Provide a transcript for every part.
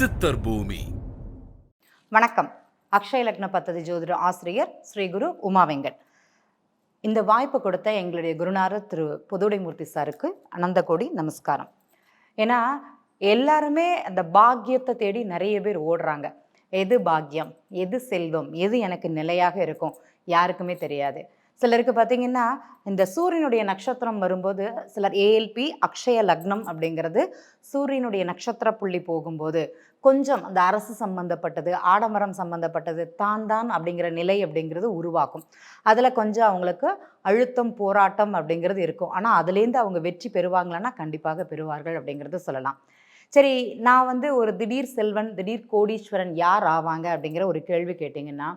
சித்தர் பூமி. வணக்கம். அக்ஷய லக்ன பத்ததி ஜோதிட ஆசிரியர் ஸ்ரீ குரு உமாவெங்கட். இந்த வாய்ப்பு கொடுத்த எங்களுடைய குருநாதர் திரு புதுடைமூர்த்தி சாருக்கு அனந்த கோடி நமஸ்காரம். ஏன்னா எல்லாருமே அந்த பாக்கியத்தை தேடி நிறைய பேர் ஓடுறாங்க. எது பாக்கியம், எது செல்வம், எது எனக்கு நிலையாக இருக்கும் யாருக்குமே தெரியாது. சிலருக்கு பார்த்தீங்கன்னா இந்த சூரியனுடைய நட்சத்திரம் வரும்போது சிலர் ஏஎல்பி அக்ஷய லக்னம் அப்படிங்கிறது சூரியனுடைய நட்சத்திர புள்ளி போகும்போது கொஞ்சம் அந்த அரசு சம்பந்தப்பட்டது, ஆடம்பரம் சம்பந்தப்பட்டது, தான் அப்படிங்கிற நிலை அப்படிங்கிறது உருவாக்கும். அதில் கொஞ்சம் அவங்களுக்கு அழுத்தம், போராட்டம் அப்படிங்கிறது இருக்கும். ஆனால் அதுலேருந்து அவங்க வெற்றி பெறுவாங்களான்னா கண்டிப்பாக பெறுவார்கள் அப்படிங்கிறது சொல்லலாம். சரி, நான் ஒரு திடீர் செல்வன், திடீர் கோடீஸ்வரன் யார் ஆவாங்க அப்படிங்கிற ஒரு கேள்வி கேட்டிங்கன்னா,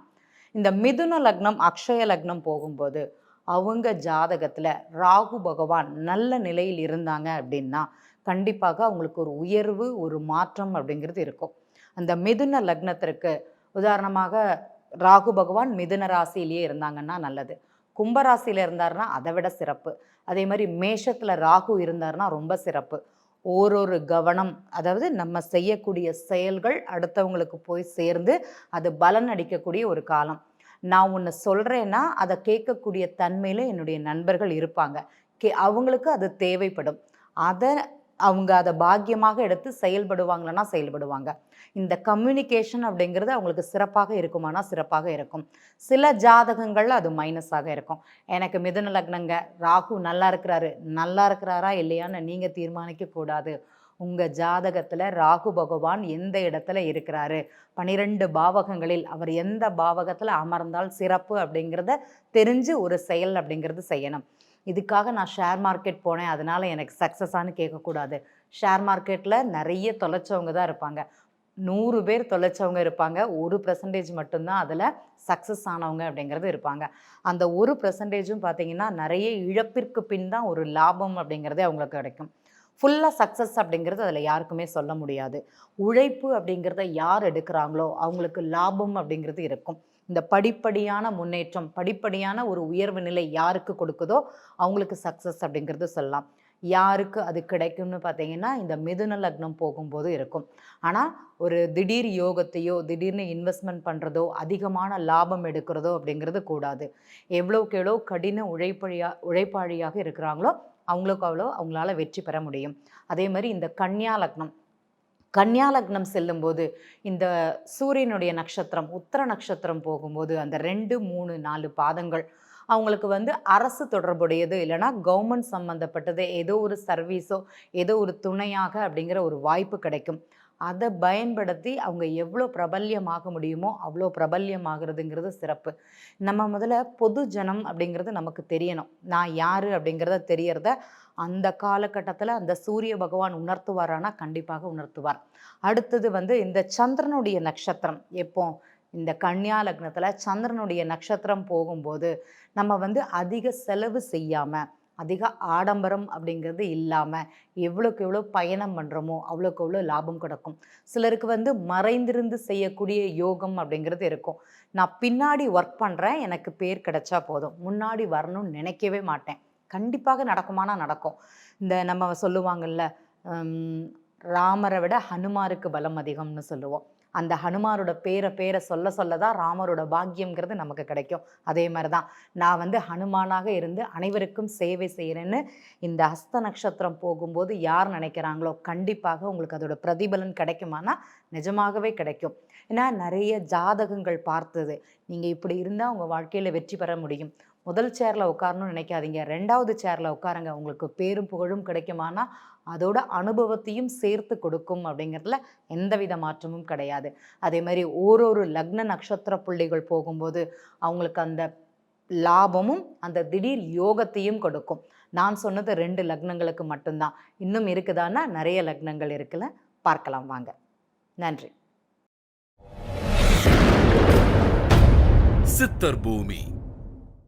இந்த மிதுன லக்னம் அக்ஷய லக்னம் போகும்போது அவங்க ஜாதகத்தில் ராகு பகவான் நல்ல நிலையில் இருந்தாங்க அப்படின்னா கண்டிப்பாக அவங்களுக்கு ஒரு உயர்வு, ஒரு மாற்றம் அப்படிங்கிறது இருக்கும். அந்த மிதுன லக்னத்திற்கு உதாரணமாக ராகு பகவான் மிதுன ராசியிலேயே இருந்தாங்கன்னா நல்லது. கும்பராசியில் இருந்தாருன்னா அதை விட சிறப்பு. அதே மாதிரி மேஷத்தில் ராகு இருந்தாருன்னா ரொம்ப சிறப்பு. ஓரொரு கவனம், அதாவது நம்ம செய்யக்கூடிய செயல்கள் அடுத்தவங்களுக்கு போய் சேர்ந்து அது பலன் அடிக்கக்கூடிய ஒரு காலம். நான் ஒன்று சொல்கிறேன்னா அதை கேட்கக்கூடிய தன்மையில் என்னுடைய நண்பர்கள் இருப்பாங்க. அவங்களுக்கு அது தேவைப்படும். அவங்க அதை பாக்கியமாக எடுத்து செயல்படுவாங்களன்னா செயல்படுவாங்க. இந்த கம்யூனிகேஷன் அப்படிங்கிறது அவங்களுக்கு சிறப்பாக இருக்குமானா சிறப்பாக இருக்கும். சில ஜாதகங்கள் அது மைனஸாக இருக்கும். எனக்கு மிதுன லக்னங்க, ராகு நல்லா இருக்கிறாரா இல்லையான்னு நீங்கள் தீர்மானிக்க கூடாது. உங்கள் ஜாதகத்தில் ராகு பகவான் எந்த இடத்துல இருக்கிறாரு, 12 பாவகங்களில் அவர் எந்த பாவகத்தில் அமர்ந்தால் சிறப்பு அப்படிங்கிறத தெரிஞ்சு ஒரு செயல் அப்படிங்கிறது செய்யணும். இதுக்காக நான் ஷேர் மார்க்கெட் போனேன் அதனால் எனக்கு சக்ஸஸானு கேட்கக்கூடாது. ஷேர் மார்க்கெட்டில் நிறைய தொலைச்சவங்க தான் இருப்பாங்க. 100 பேர் தொலைச்சவங்க இருப்பாங்க, 1% மட்டும்தான் அதில் சக்ஸஸ் ஆனவங்க அப்படிங்கிறது இருப்பாங்க. அந்த 1%ம் பார்த்திங்கன்னா நிறைய இழப்பிற்கு பின் தான் ஒரு லாபம் அப்படிங்கிறதே அவங்களுக்கு கிடைக்கும். ஃபுல்லாக சக்ஸஸ் அப்படிங்கிறது அதில் யாருக்குமே சொல்ல முடியாது. உழைப்பு அப்படிங்கிறத யார் எடுக்கிறாங்களோ அவங்களுக்கு லாபம் அப்படிங்கிறது இருக்கும். இந்த படிப்படியான முன்னேற்றம், படிப்படியான ஒரு உயர்வு நிலை யாருக்கு கொடுக்குதோ அவங்களுக்கு சக்ஸஸ் அப்படிங்கிறது சொல்லலாம். யாருக்கு அது கிடைக்கும்னு பார்த்தீங்கன்னா இந்த மிதுன லக்னம் போகும்போது இருக்கும். ஆனால் ஒரு திடீர் யோகத்தையோ, திடீர்னு இன்வெஸ்ட்மெண்ட் பண்ணுறதோ, அதிகமான லாபம் எடுக்கிறதோ அப்படிங்கிறது கூடாது. எவ்வளோக்கு எவ்வளோ கடின உழைப்பாளியாக இருக்கிறாங்களோ அவங்களுக்கு அவ்வளோ அவங்களால வெற்றி பெற முடியும். அதே மாதிரி இந்த கன்னியா லக்னம் செல்லும்போது இந்த சூரியனுடைய நட்சத்திரம் உத்திர நட்சத்திரம் போகும்போது அந்த 2, 3, 4 பாதங்கள் அவங்களுக்கு அரசு தொடர்புடையது, இல்லைனா கவர்மெண்ட் சம்மந்தப்பட்டது, ஏதோ ஒரு சர்வீஸோ ஏதோ ஒரு துணையாக அப்படிங்கிற ஒரு வாய்ப்பு கிடைக்கும். அதை பயன்படுத்தி அவங்க எவ்வளோ பிரபல்யமாக முடியுமோ அவ்வளோ பிரபல்யமாகிறதுங்கிறது சிறப்பு. நம்ம முதல்ல பொது ஜனம் அப்படிங்கிறது நமக்கு தெரியணும். நான் யார் அப்படிங்கிறத தெரியறத அந்த காலகட்டத்தில் அந்த சூரிய பகவான் உணர்த்துவாரானா கண்டிப்பாக உணர்த்துவார். அடுத்தது இந்த சந்திரனுடைய நட்சத்திரம் எப்போ இந்த கன்னியா லக்னத்தில் சந்திரனுடைய நட்சத்திரம் போகும்போது நம்ம அதிக செலவு செய்யாமல், அதிக ஆடம்பரம் அப்படிங்கிறது இல்லாமல் எவ்வளோக்கு எவ்வளோ பயணம் பண்ணுறோமோ அவ்வளோக்கு எவ்வளோ லாபம் கிடைக்கும். சிலருக்கு மறைந்திருந்து செய்யக்கூடிய யோகம் அப்படிங்கிறது இருக்கும். நான் பின்னாடி ஒர்க் பண்ணுறேன், எனக்கு பேர் கிடைச்சா போதும், முன்னாடி வரணும்னு நினைக்கவே மாட்டேன். கண்டிப்பாக நடக்குமானா நடக்கும். இந்த நம்ம சொல்லுவாங்கள்ல, ராமரை விட ஹனுமாருக்கு பலம் அதிகம்னு சொல்லுவோம். அந்த ஹனுமாரோட பேரை சொல்ல தான் ராமரோட பாக்கியம்ங்கிறது நமக்கு கிடைக்கும். அதே மாதிரி தான் நான் ஹனுமானாக இருந்து அனைவருக்கும் சேவை செய்கிறேன்னு இந்த ஹஸ்த நட்சத்திரம் போகும்போது யார் நினைக்கிறாங்களோ கண்டிப்பாக உங்களுக்கு அதோட பிரதிபலன் கிடைக்குமானா நிஜமாகவே கிடைக்கும். ஏன்னா நிறைய ஜாதகங்கள் பார்த்தது, நீங்கள் இப்படி இருந்தால் உங்கள் வாழ்க்கையில் வெற்றி பெற முடியும். முதல் சேரில் உட்காரணும்னு நினைக்காதீங்க, 2வது சேரில் உட்காருங்க, உங்களுக்கு பேரும் புகழும் கிடைக்குமானா அதோட அனுபவத்தையும் சேர்த்து கொடுக்கும் அப்படிங்கிறதுல எந்தவித மாற்றமும் கிடையாது. அதே மாதிரி ஓரொரு லக்ன நட்சத்திர புள்ளிகள் போகும்போது அவங்களுக்கு அந்த லாபமும் அந்த திடீர் யோகத்தையும் கொடுக்கும். நான் சொன்னது 2 லக்னங்களுக்கு மட்டும்தான். இன்னும் இருக்குதான்னா நிறைய லக்னங்கள் இருக்குல்ல, பார்க்கலாம் வாங்க. நன்றி. சித்தர் பூமி.